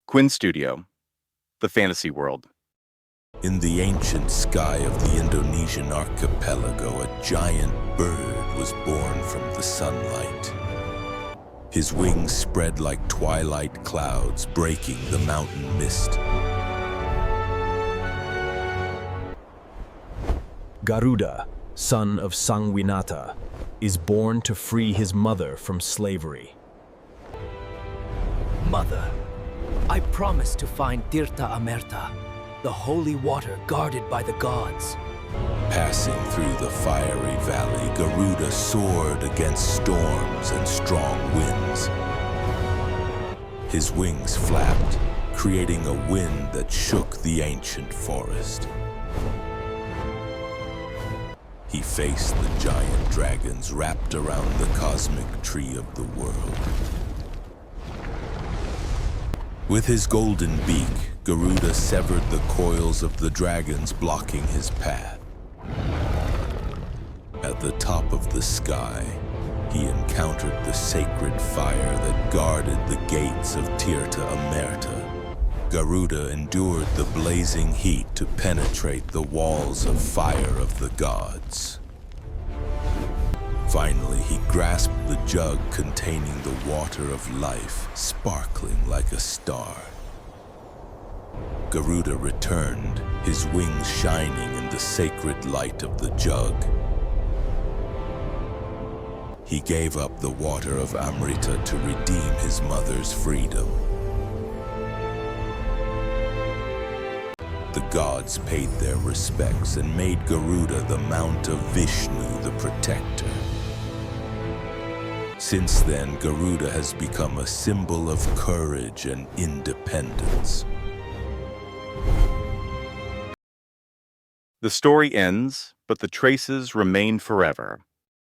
Quinn Studio, the fantasy world. In the ancient sky of the Indonesian archipelago, a giant bird was born from the sunlight. His wings spread like twilight clouds, breaking the mountain mist. Garuda, son of Sangwinata, is born to free his mother from slavery. Mother, I promise to find Tirta Amerta, the holy water guarded by the gods. Passing through the fiery valley, Garuda soared against storms and strong winds. His wings flapped, creating a wind that shook the ancient forest. He faced the giant dragons wrapped around the cosmic tree of the world. With his golden beak, Garuda severed the coils of the dragons blocking his path. At the top of the sky, he encountered the sacred fire that guarded the gates of Tirta Amerta. Garuda endured the blazing heat to penetrate the walls of fire of the gods. Finally, he grasped the jug containing the water of life, sparkling like a star. Garuda returned, his wings shining in the sacred light of the jug. He gave up the water of Amrita to redeem his mother's freedom. The gods paid their respects and made Garuda the mount of Vishnu, the protector. Since then, Garuda has become a symbol of courage and independence. The story ends, but the traces remain forever.